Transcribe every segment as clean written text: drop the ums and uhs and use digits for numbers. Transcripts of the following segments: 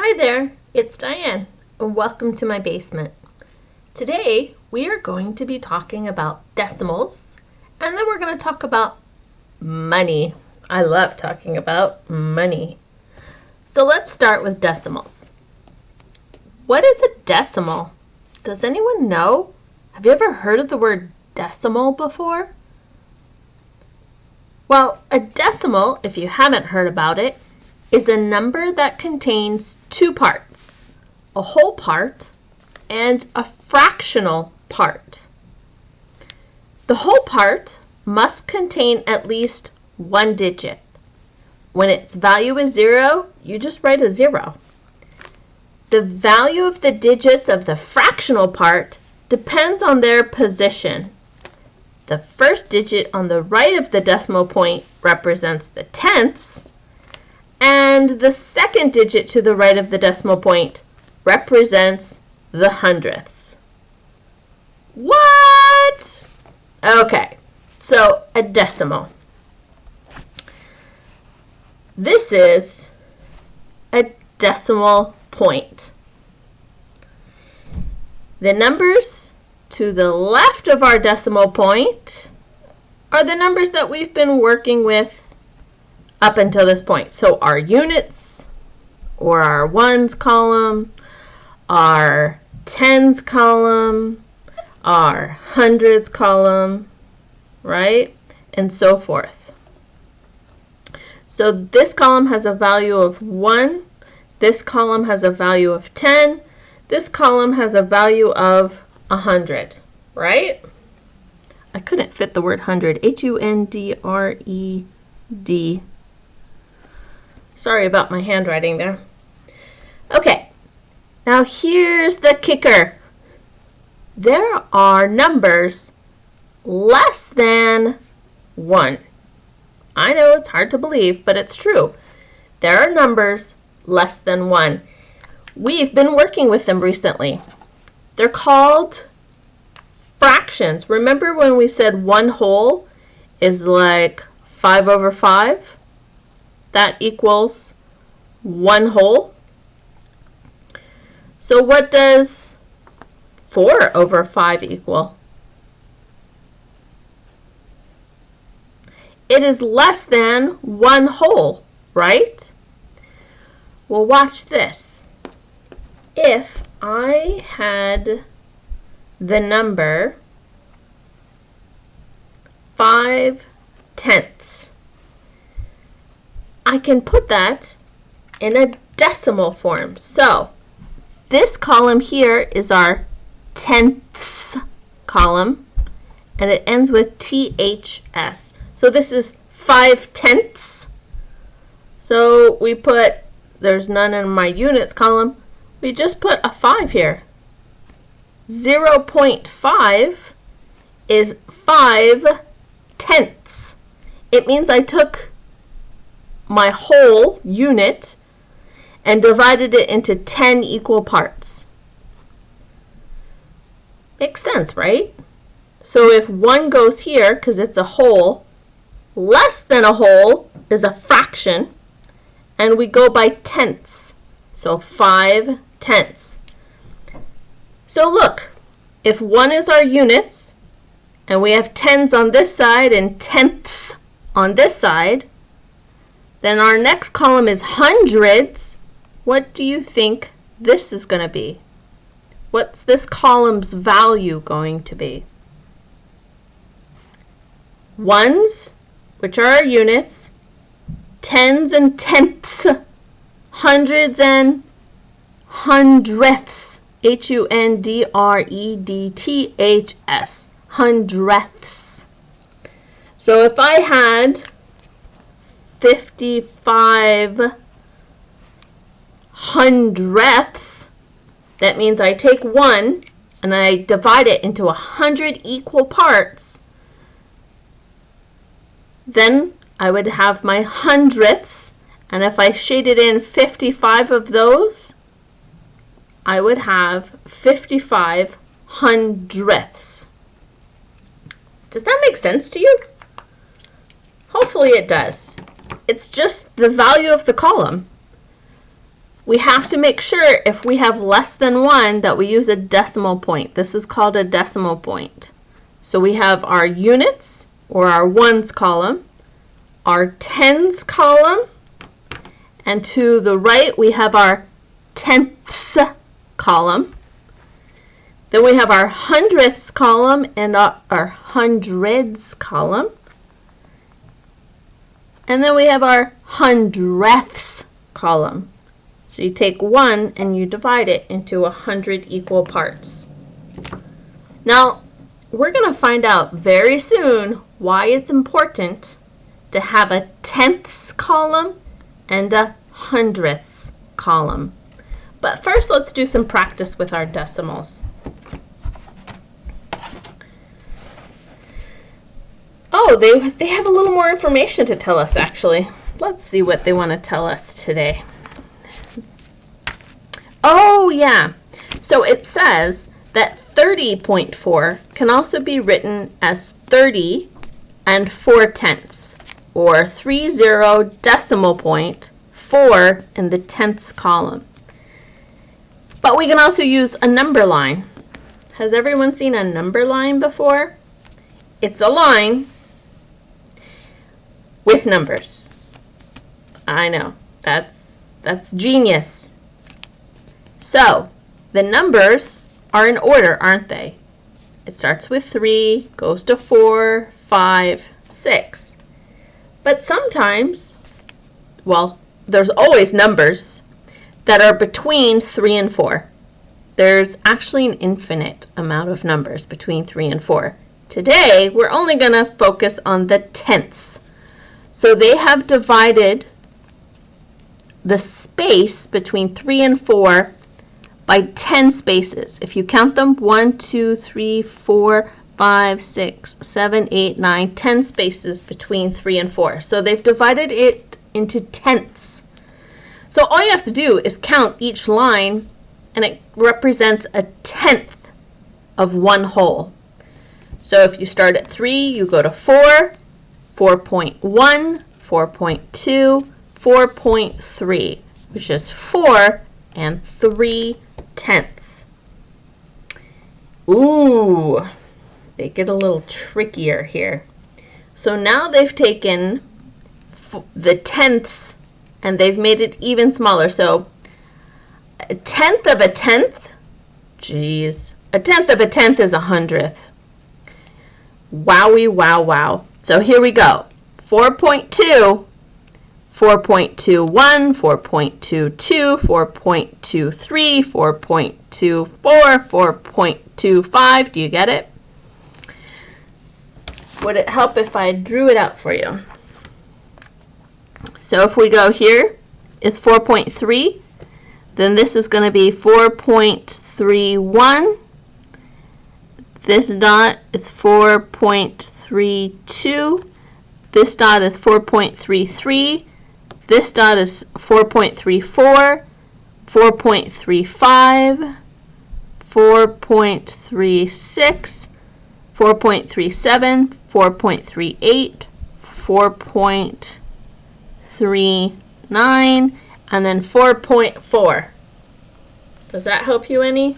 Hi there, it's Diane, and welcome to my basement. Today, we are going to be talking about decimals, and then we're going to talk about money. I love talking about money. So let's start with decimals. What is a decimal? Does anyone know? Have you ever heard of the word decimal before? Well, a decimal, if you haven't heard about it, is a number that contains two parts, a whole part and a fractional part. The whole part must contain at least one digit. When its value is 0, you just write a 0. The value of the digits of the fractional part depends on their position. The first digit on the right of the decimal point represents the tenths, and the second digit to the right of the decimal point represents the hundredths. What? Okay, so a decimal. This is a decimal point. The numbers to the left of our decimal point are the numbers that we've been working with up until this point. So our units, or our ones column, our tens column, our hundreds column, right? And so forth. So this column has a value of 1, this column has a value of 10, this column has a value of 100, right? I couldn't fit the word hundred, H-U-N-D-R-E-D. Sorry about my handwriting there. Okay, now here's the kicker. There are numbers less than 1. I know it's hard to believe, but it's true. There are numbers less than 1. We've been working with them recently. They're called fractions. Remember when we said 1 whole is like 5 over 5? That equals 1 whole. So what does 4 over 5 equal? It is less than 1 whole, right? Well, watch this. If I had the number 5/10, I can put that in a decimal form. So this column here is our tenths column, and it ends with THS. So this is 5/10. So we put, there's none in my units column, we just put a 5 here. 0.5 is 5/10. It means I took my whole unit and divided it into 10 equal parts. Makes sense, right? So if 1 goes here, because it's a whole, less than a whole is a fraction, and we go by tenths. So 5/10. So look, if 1 is our units, and we have tens on this side and tenths on this side, then our next column is hundreds. What do you think this is going to be? What's this column's value going to be? Ones, which are our units, tens and tenths, hundreds and hundredths, H-U-N-D-R-E-D-T-H-S, hundredths. So if I had 55 hundredths, that means I take 1 and I divide it into 100 equal parts. Then I would have my hundredths, and if I shaded in 55 of those, I would have 55 hundredths. Does that make sense to you? Hopefully it does. It's just the value of the column. we have to make sure if we have less than 1 that we use a decimal point. This is called a decimal point. So we have our units, or our ones column, our tens column, and to the right we have our tenths column. Then we have our hundredths column and our hundreds column. And then we have our hundredths column. So you take 1 and you divide it into 100 equal parts. Now, we're going to find out very soon why it's important to have a tenths column and a hundredths column. But first, let's do some practice with our decimals. Oh, they have a little more information to tell us, actually. Let's see what they want to tell us today. Oh, yeah. So it says that 30.4 can also be written as 30 and 4/10, or 30 decimal point 4 in the tenths column. But we can also use a number line. Has everyone seen a number line before? It's a line with numbers. I know, that's genius. So, the numbers are in order, aren't they? It starts with 3, goes to 4, 5, 6. But sometimes, well, there's always numbers that are between 3 and 4. There's actually an infinite amount of numbers between 3 and 4. Today, we're only going to focus on the tenths. So they have divided the space between 3 and 4 by 10 spaces. If you count them, 1, 2, 3, 4, 5, 6, 7, 8, 9, 10 spaces between 3 and 4. So they've divided it into tenths. So all you have to do is count each line, and it represents a tenth of one whole. So if you start at 3, you go to 4, 4.1, 4.2, 4.3, which is 4 and 3/10. Ooh, they get a little trickier here. So now they've taken the tenths and they've made it even smaller. So a tenth of a tenth, geez, a tenth of a tenth is 100th. Wowie, wow, wow. So here we go. 4.2, 4.21, 4.22, 4.23, 4.24, 4.25. Do you get it? Would it help if I drew it out for you? So if we go here, it's 4.3. Then this is going to be 4.31. This dot is 4.32. This dot is 4.33. This dot is 4.34, 4.35, 4.36, 4.37, 4.38, 4.39, and then 4.4. Does that help you any?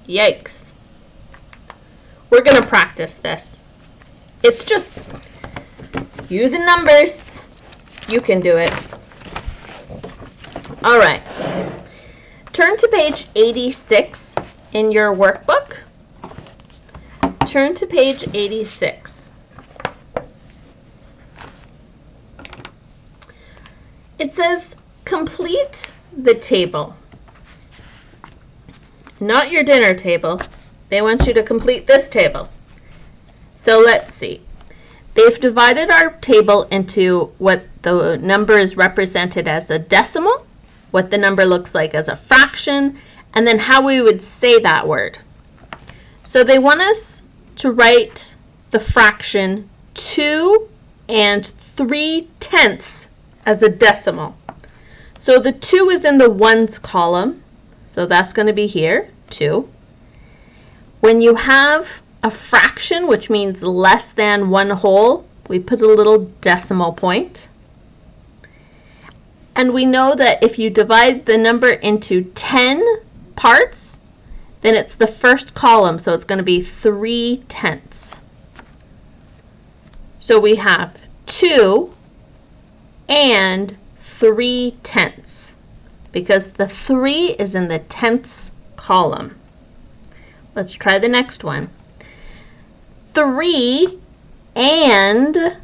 Yikes. We're going to practice this. It's just using numbers. You can do it. All right. Turn to page 86 in your workbook. Turn to page 86. It says, complete the table. Not your dinner table. They want you to complete this table. So let's see. They've divided our table into what the number is represented as a decimal, what the number looks like as a fraction, and then how we would say that word. So they want us to write the fraction 2 and 3/10 as a decimal. So the 2 is in the ones column, so that's going to be here, 2. When you have a fraction, which means less than one whole, we put a little decimal point. And we know that if you divide the number into 10 parts, then it's the first column, so it's going to be 3/10. So we have 2 and 3/10 because the 3 is in the tenths column. Let's try the next one. 3 and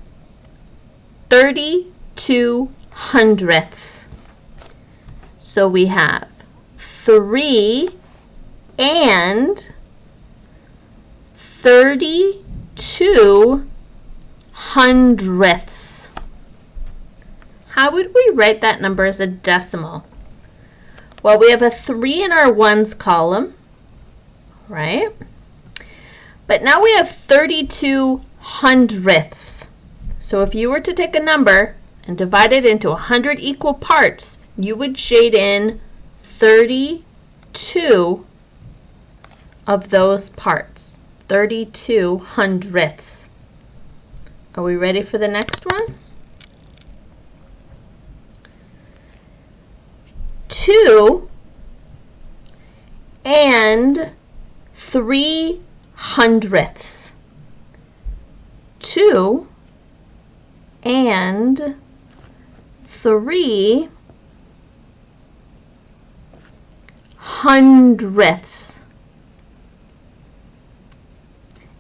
32 hundredths. So we have 3 and 32 hundredths. How would we write that number as a decimal? Well, we have a 3 in our ones column, right? But now we have 32 hundredths. So if you were to take a number and divide it into 100 equal parts, you would shade in 32 of those parts. 32 hundredths. Are we ready for the next one? 2 and 3 hundredths. 2 and 3 hundredths.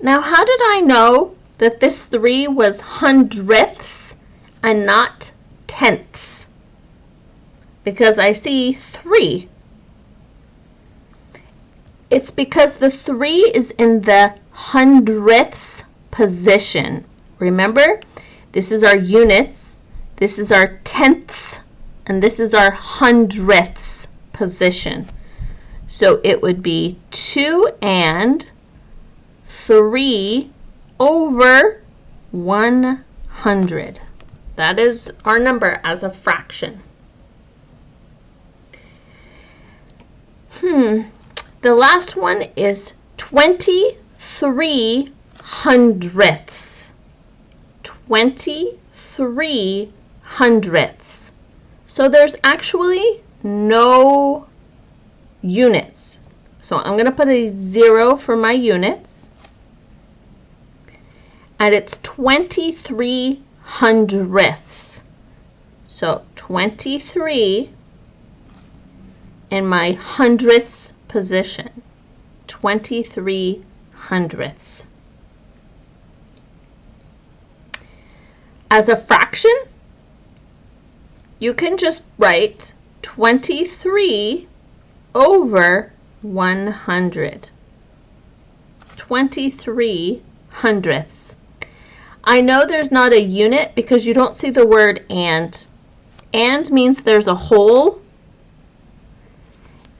Now, how did I know that this 3 was hundredths and not tenths? Because I see 3. It's because the 3 is in the hundredths position. Remember, this is our units, this is our tenths, and this is our hundredths position. So it would be 2 and 3 over 100. That is our number as a fraction. The last one is 23 hundredths. 23 hundredths. So there's actually no units. So I'm going to put a 0 for my units. And it's 23 hundredths. So 23 in my hundredths position. 23 hundredths. As a fraction, you can just write 23 over 100. 23 hundredths. I know there's not a unit because you don't see the word and. And means there's a whole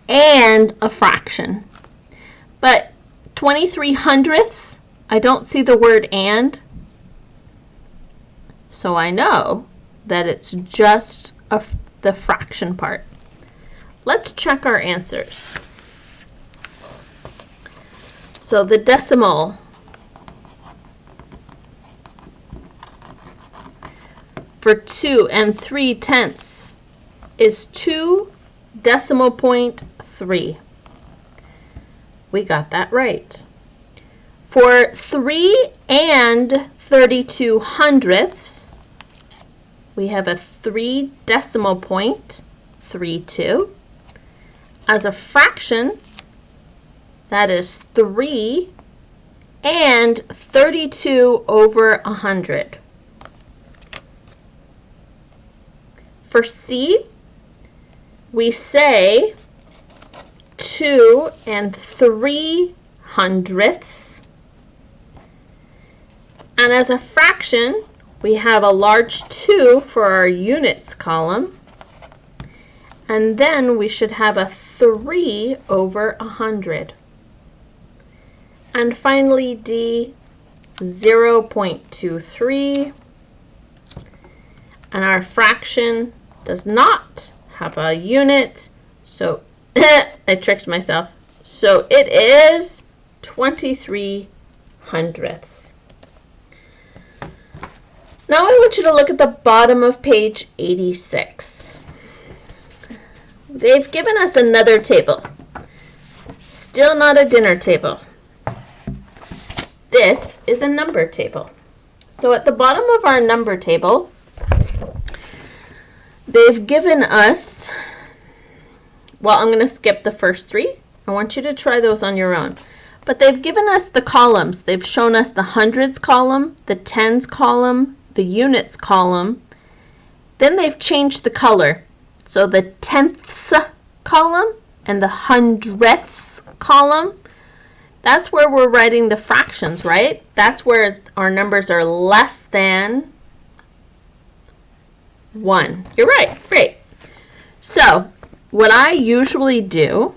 and a fraction. But 23 hundredths, I don't see the word and. So I know that it's just the fraction part. Let's check our answers. So the decimal for 2 and 3/10 is 2 decimal point 3. We got that right. For 3 and 32 hundredths, we have a 3 decimal point 32. As a fraction, that is 3 and 32 over 100. For C, we say 2 and 3 hundredths. And as a fraction, we have a large 2 for our units column. And then we should have a 3 over 100. And finally, D, 0.23. And our fraction does not have a unit, so I tricked myself. So it is 23 hundredths. Now I want you to look at the bottom of page 86. They've given us another table. Still not a dinner table. This is a number table. So at the bottom of our number table, they've given us, well, I'm going to skip the first three. I want you to try those on your own. But they've given us the columns. They've shown us the hundreds column, the tens column, the units column. Then they've changed the color. So the tenths column and the hundredths column, that's where we're writing the fractions, right? That's where our numbers are less than 1. You're right. Great. So what I usually do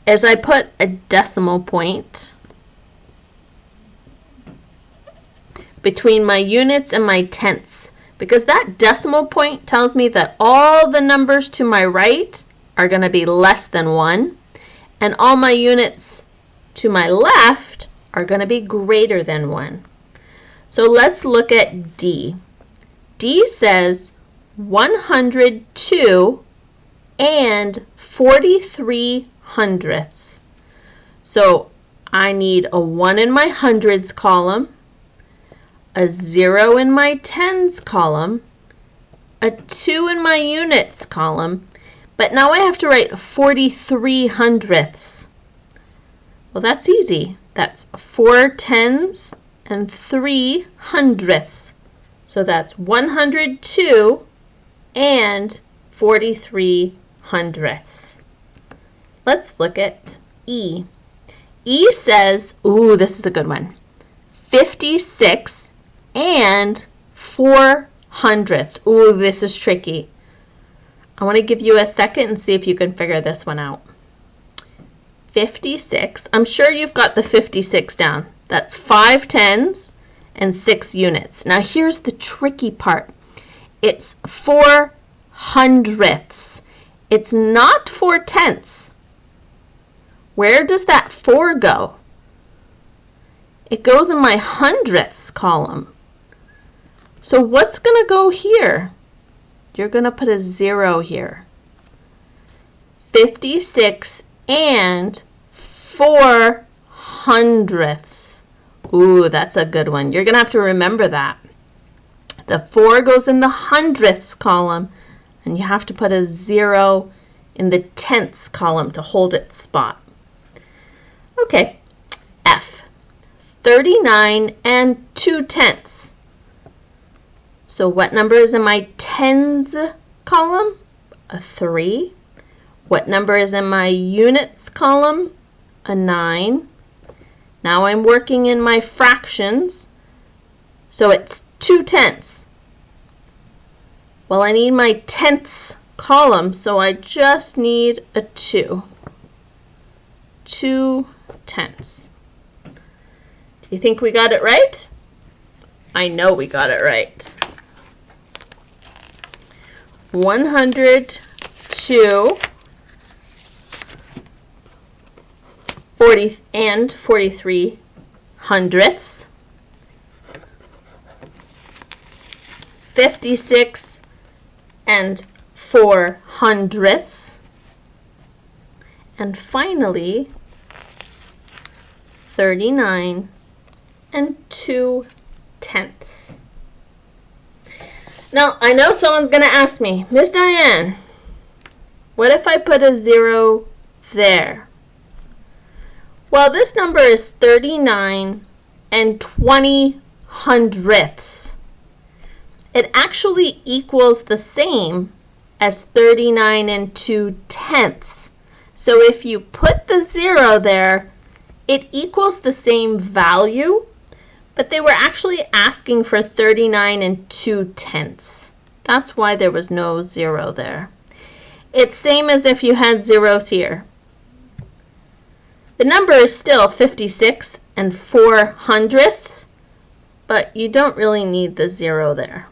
is I put a decimal point between my units and my tenths, because that decimal point tells me that all the numbers to my right are going to be less than 1, and all my units to my left are going to be greater than 1. So let's look at D. D says 102 and 43 hundredths. So I need a 1 in my hundreds column, a 0 in my tens column, a 2 in my units column, but now I have to write 43 hundredths. Well, that's easy. That's 4 tens and 3 hundredths. So that's 102 and 43 hundredths. Let's look at E. E says, ooh, this is a good one, 56 and 4 hundredths. Ooh, this is tricky. I want to give you a second and see if you can figure this one out. 56, I'm sure you've got the 56 down. That's 5 tens and 6 units. Now here's the tricky part. It's 4 hundredths. It's not 4 tenths. Where does that 4 go? It goes in my hundredths column. So what's going to go here? You're going to put a 0 here. 56 and 4 hundredths. Ooh, that's a good one. You're going to have to remember that. The 4 goes in the hundredths column, and you have to put a 0 in the tenths column to hold its spot. Okay, F, 39 and 2 tenths. So what number is in my tens column? A 3. What number is in my units column? A 9. Now I'm working in my fractions, so it's 2 tenths. Well, I need my tenths column, so I just need a 2. 2 tenths. Do you think we got it right? I know we got it right. 102 and 43 hundredths. 56 and 4 hundredths. And finally, 39 and 2 tenths. Now, I know someone's going to ask me, Miss Diane, what if I put a 0 there? Well, this number is 39 and 20 hundredths. It actually equals the same as 39 and 2 tenths. So if you put the 0 there, it equals the same value, but they were actually asking for 39 and 2 tenths. That's why there was no 0 there. It's same as if you had zeros here. The number is still 56 and 4 hundredths, but you don't really need the 0 there.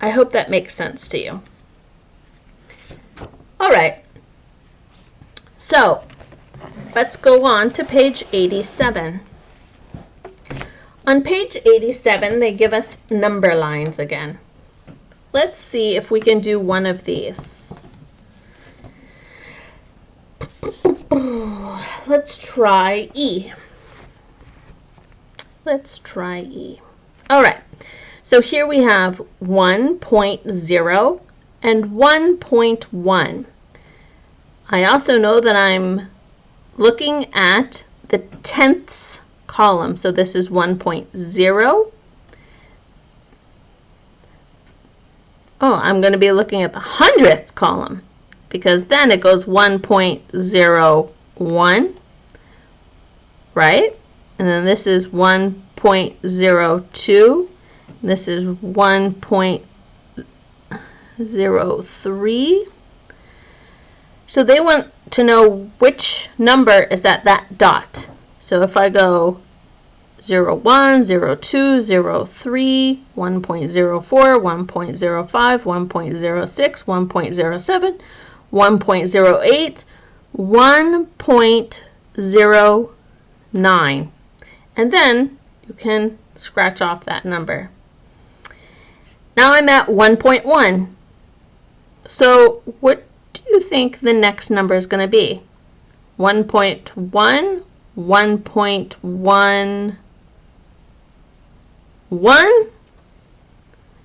I hope that makes sense to you. All right. So, let's go on to page 87. On page 87, they give us number lines again. let's see if we can do one of these. Let's try E. Let's try E. All right, so here we have 1.0 and 1.1. I also know that I'm looking at the tenths column. So this is 1.0. Oh, I'm going to be looking at the hundredths column because then it goes 1.01, right? And then this is 1.02. This is 1.03. So they want to know which number is at that dot. So if I go 0.1, 0.2, 0.3, 1.04, 1.05, 1.06, 1.07, 1.08, 1.09. And then you can scratch off that number. Now I'm at 1.1. So what do you think the next number is going to be? 1.1, 1.11,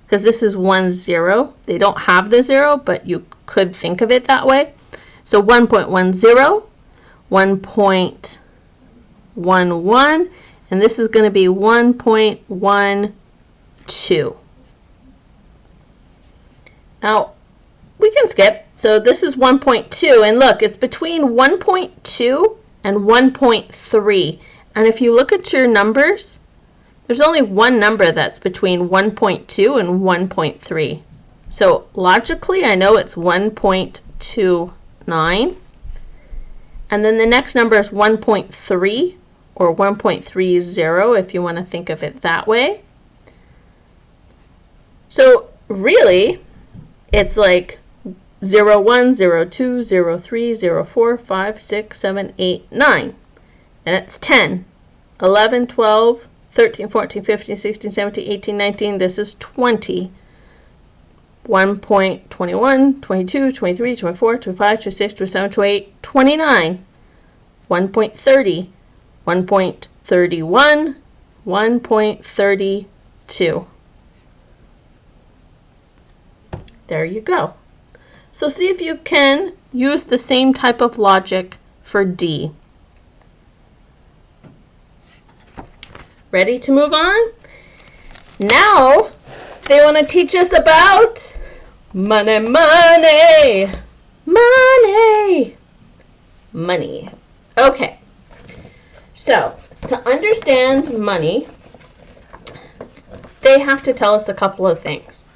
because this is 10. They don't have the 0, but you could think of it that way. So 1.10, 1.11, and this is going to be 1.12. Now, we can skip. So this is 1.2, and look, it's between 1.2 and 1.3. And if you look at your numbers, there's only one number that's between 1.2 and 1.3. So logically, I know it's 1.29. And then the next number is 1.3 or 1.30 if you want to think of it that way. So really, it's like 0, 1, 0, 2, 0, 3, 0, 4, 5, 6, 7, 8, 9. And it's 10, 11, 12, 13, 14, 15, 16, 17, 18, 19. This is 20. 1.21, 22, 23, 24, 25, 26, 27, 28, 29. 1.30, 1.31, 1.32. There you go. So see if you can use the same type of logic for D. Ready to move on? Now they want to teach us about money, money, money, money. Okay, so to understand money, they have to tell us a couple of things.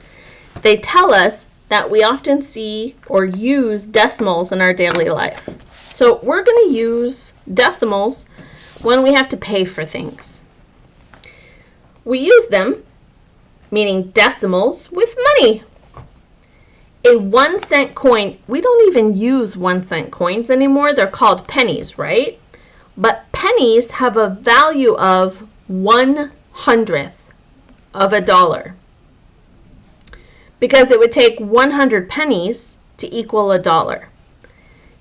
They tell us that we often see or use decimals in our daily life. So we're going to use decimals when we have to pay for things. We use them, meaning decimals, with money. A 1 cent coin, we don't even use 1 cent coins anymore. They're called pennies, right? But pennies have a value of 1/100th of a dollar, because it would take 100 pennies to equal a dollar.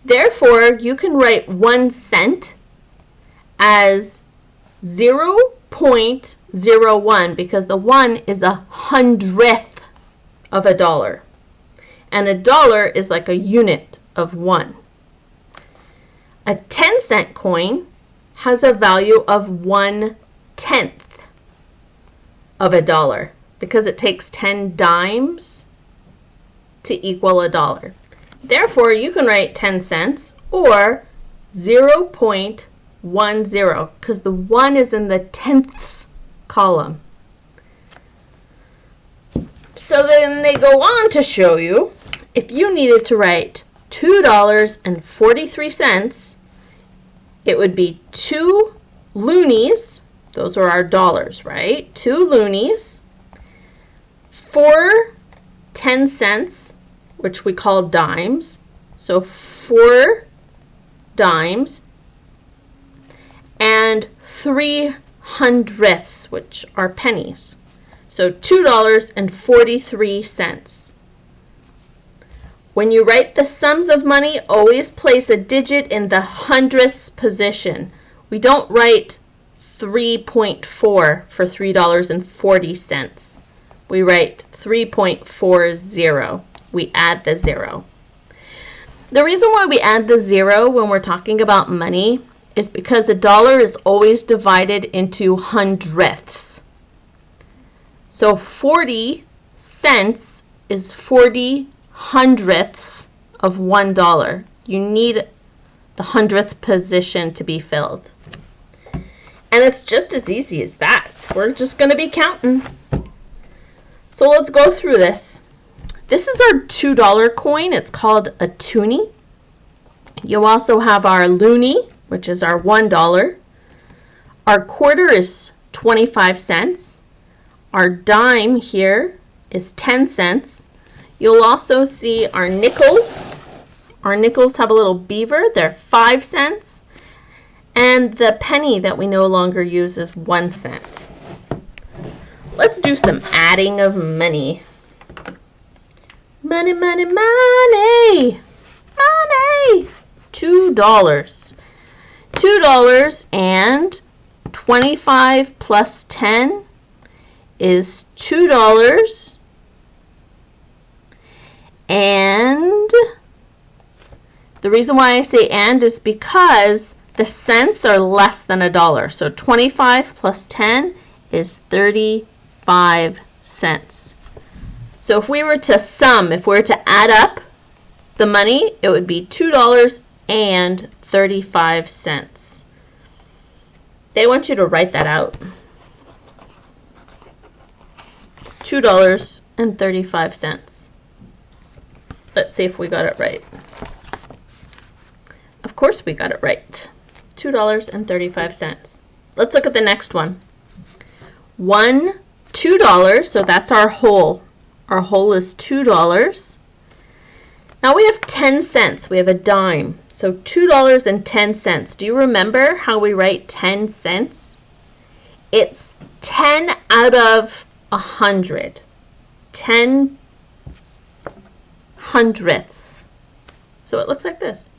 Therefore, you can write 1 cent as 0.01 because the 1 is 100th of a dollar. And a dollar is like a unit of 1. A 10 cent coin has a value of 1/10 of a dollar, because it takes 10 dimes to equal a dollar. Therefore, you can write 10 cents or 0.10 because the 1 is in the tenths column. So then they go on to show you if you needed to write $2.43, it would be 2 loonies. Those are our dollars, right? 2 loonies. 4 10 cents, which we call dimes. So 4 dimes. And 3/100ths, which are pennies. So $2.43. When you write the sums of money, always place a digit in the hundredths position. We don't write 3.4 for $3.40. We write 3.40. We add the zero. The reason why we add the zero when we're talking about money is because a dollar is always divided into hundredths. So 40 cents is 40 hundredths of $1. You need the hundredth position to be filled. And it's just as easy as that. We're just going to be counting. So let's go through this. This is our $2 coin. It's called a toonie. You also have our loonie, which is our $1. Our quarter is 25 cents. Our dime here is 10 cents. You'll also see our nickels. Our nickels have a little beaver. They're 5 cents. And the penny that we no longer use is 1 cent. Let's do some adding of money. Money, money, money. Money. $2. $2 and 25 plus 10 is $2. And the reason why I say and is because the cents are less than $1. So 25 plus 10 is 35 cents. So if we were to sum, if we were to add up the money, it would be $2.35. They want you to write that out. $2.35. Let's see if we got it right. Of course we got it right. $2.35. Let's look at the next one. $2, so that's our whole. Our whole is $2. Now we have 10 cents. We have a dime. So $2.10. Do you remember how we write 10 cents? It's 10 out of 100. 10 hundredths. So it looks like this.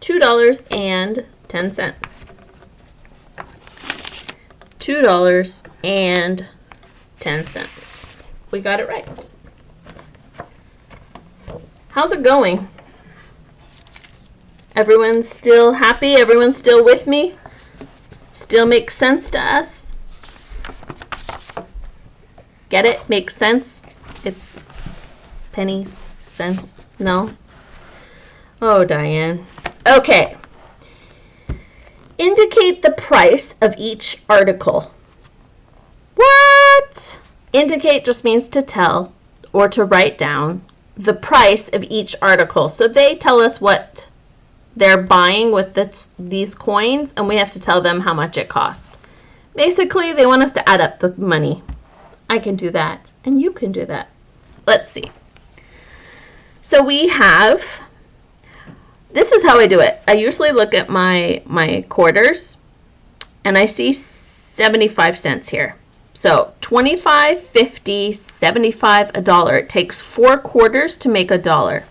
$2.10. $2.10. We got it right. How's it going? Everyone's still happy? Everyone's still with me? Still makes sense to us? Get it? Makes sense? It's pennies, cents? No? Oh, Diane. Okay. Indicate the price of each article. What? Indicate just means to tell or to write down the price of each article. So they tell us what they're buying with these coins, and we have to tell them how much it cost. Basically, they want us to add up the money. I can do that, and you can do that. Let's see. So we have, this is how I do it. I usually look at my quarters, and I see 75 cents here. So 25, 50, 75, $1. It takes 4 quarters to make $1.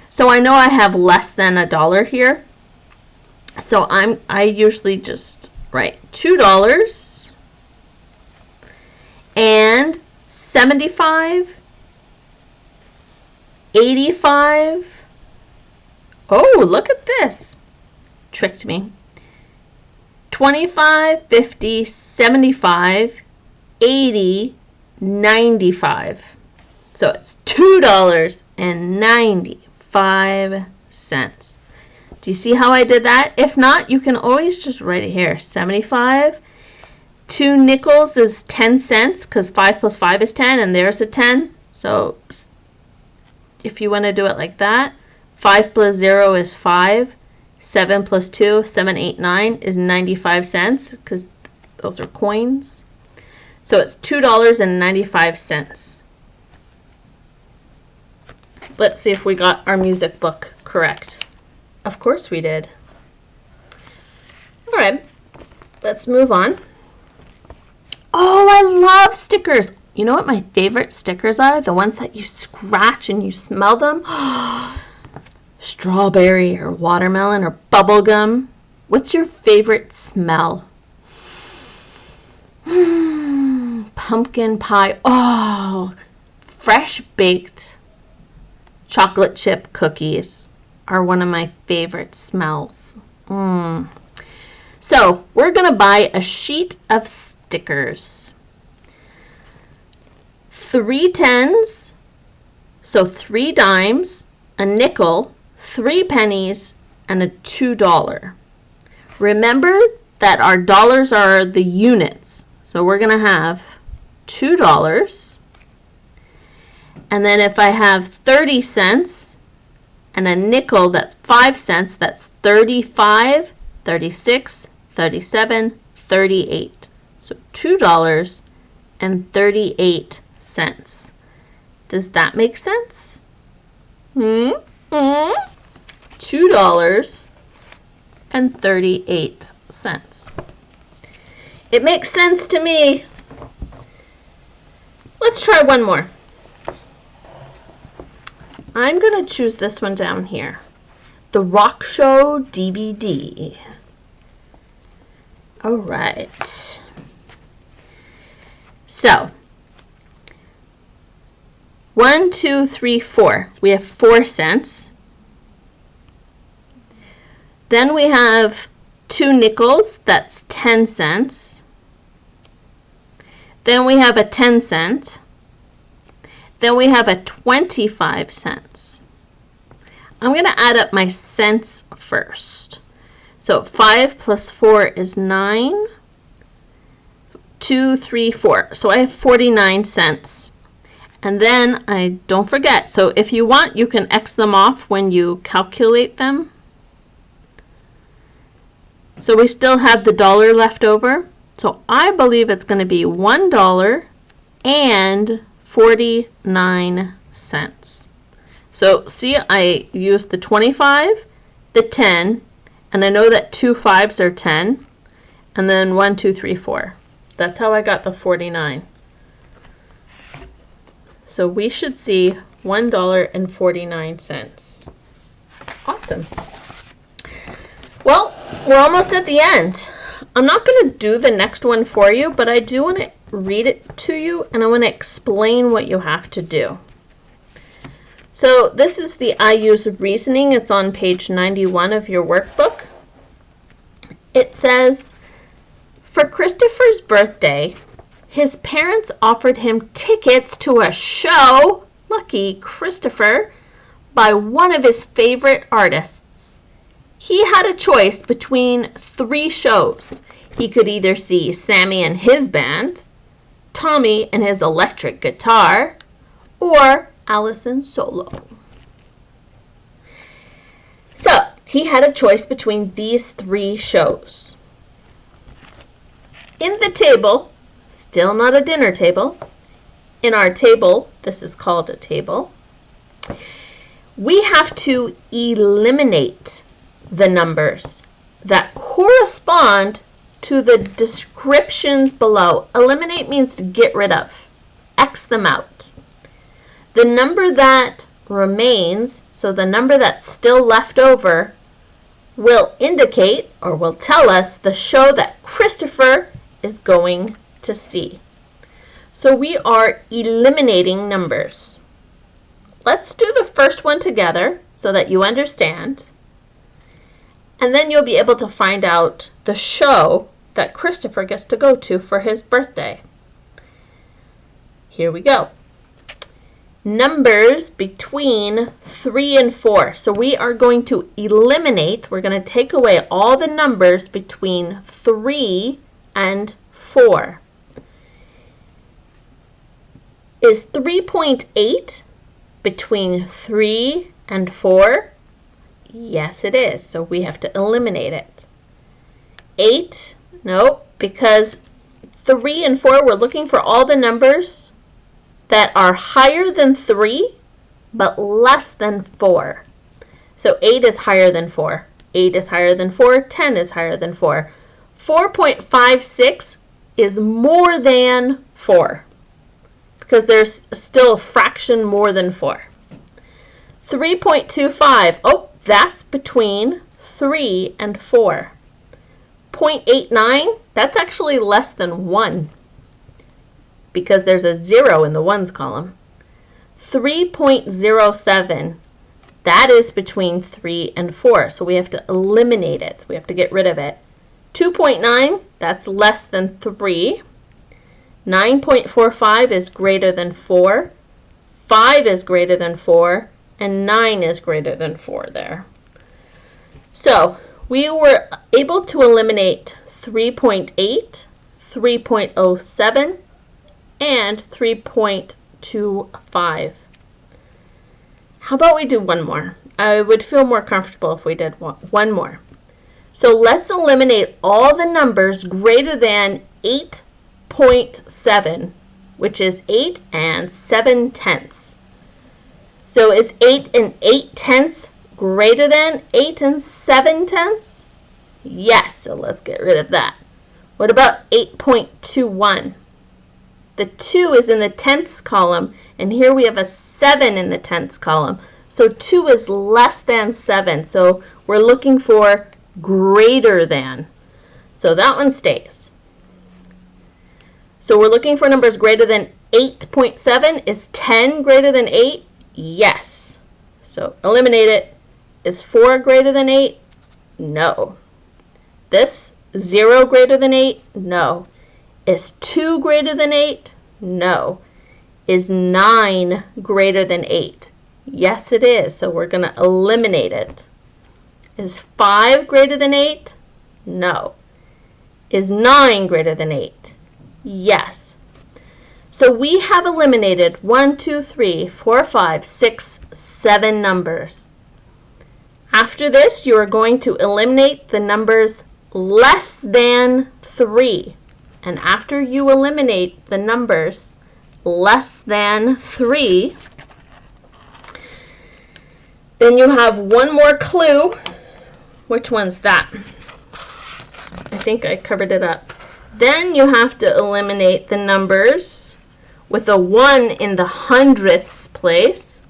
So I know I have less than $1 here. So I usually just write $2 and 75, 85. Oh, look at this. Tricked me. 25, 50, 75, 80, 95. So it's $2.95. Do you see how I did that? If not, you can always just write it here. 75. 2 nickels is 10 cents because 5 plus 5 is 10, and there's a 10. So if you want to do it like that, 5 plus 0 is 5. 7 plus 2, 7, 8, 9 is 95 cents because those are coins. So it's $2.95. Let's see if we got our music book correct. Of course we did. All right, let's move on. Oh, I love stickers. You know what my favorite stickers are? The ones that you scratch and you smell them? Strawberry or watermelon or bubble gum. What's your favorite smell? Pumpkin pie. Oh, fresh baked chocolate chip cookies are one of my favorite smells. So we're going to buy a sheet of stickers. 3 tens, so 3 dimes, a nickel, 3 pennies, and a $2. Remember that our dollars are the units. So we're going to have $2. And then if I have 30 cents and a nickel, that's 5 cents, that's 35, 36, 37, 38. So $2.38. Does that make sense? $2.38. It makes sense to me. Let's try one more. I'm going to choose this one down here. The Rock Show DVD. All right. So, 1, 2, 3, 4. We have 4 cents. Then we have 2 nickels. That's 10 cents. Then we have a 10 cent. Then we have a 25 cents. I'm going to add up my cents first. So 5 plus 4 is 9. 2, 3, 4. So I have 49 cents. And then don't forget, so if you want, you can X them off when you calculate them. So we still have the dollar left over. So I believe it's going to be $1.49. So see, I used the 25, the 10, and I know that 2 5s are 10, and then 1, 2, 3, 4. That's how I got the 49. So we should see $1.49. Awesome. Well, we're almost at the end. I'm not going to do the next one for you, but I do want to read it to you, and I want to explain what you have to do. So this is the I Use Reasoning. It's on page 91 of your workbook. It says, for Christopher's birthday, his parents offered him tickets to a show, lucky Christopher, by one of his favorite artists. He had a choice between 3 shows. He could either see Sammy and his band, Tommy and his electric guitar, or Allison solo. So, he had a choice between these 3 shows. In the table, still not a dinner table, in our table, this is called a table, we have to eliminate the numbers that correspond to the descriptions below. Eliminate means to get rid of. X them out. The number that remains, so the number that's still left over, will indicate or will tell us the show that Christopher is going to see. So we are eliminating numbers. Let's do the first one together so that you understand. And then you'll be able to find out the show that Christopher gets to go to for his birthday. Here we go. Numbers between 3 and 4. So we are going to eliminate, we're going to take away all the numbers between 3 and 4. Is 3.8 between 3 and 4? Yes, it is. So we have to eliminate it. 8, no, because 3 and 4, we're looking for all the numbers that are higher than 3, but less than 4. So 8 is higher than 4. 8 is higher than 4. 10 is higher than 4. 4.56 is more than 4. because there's still a fraction more than 4. 3.25, oh, that's between 3 and 4. 0.89, that's actually less than 1 because there's a 0 in the ones column. 3.07, that is between 3 and 4, so we have to eliminate it. We have to get rid of it. 2.9, that's less than 3. 9.45 is greater than 4. 5 is greater than 4. And 9 is greater than 4 there. So we were able to eliminate 3.8, 3.07, and 3.25. How about we do one more? I would feel more comfortable if we did one more. So let's eliminate all the numbers greater than 8.7, which is 8 and 7/10. So is 8 and 8/10 greater than 8 and 7/10? Yes, so let's get rid of that. What about 8.21? The 2 is in the tenths column, and here we have a 7 in the tenths column. So 2 is less than 7, so we're looking for greater than. So that one stays. So we're looking for numbers greater than 8.7. Is 10 greater than 8? Yes. So eliminate it. Is 4 greater than 8? No. This, 0 greater than 8? No. Is 2 greater than 8? No. Is 9 greater than 8? Yes, it is. So we're going to eliminate it. Is 5 greater than 8? No. Is 9 greater than 8? Yes. So we have eliminated 1, 2, 3, 4, 5, 6, 7 numbers. After this, you are going to eliminate the numbers less than 3. And after you eliminate the numbers less than 3, then you have one more clue. Which one's that? I think I covered it up. Then you have to eliminate the numbers with a 1 in the hundredths place.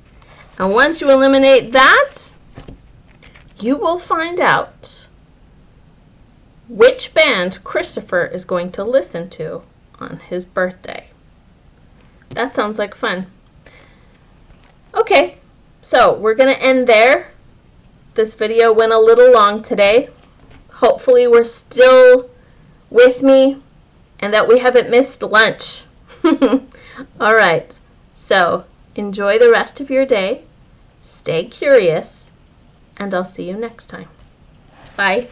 And once you eliminate that, you will find out which band Christopher is going to listen to on his birthday. That sounds like fun. Okay, so we're going to end there. This video went a little long today. Hopefully we're still with me and that we haven't missed lunch. Alright, so enjoy the rest of your day, stay curious, and I'll see you next time. Bye.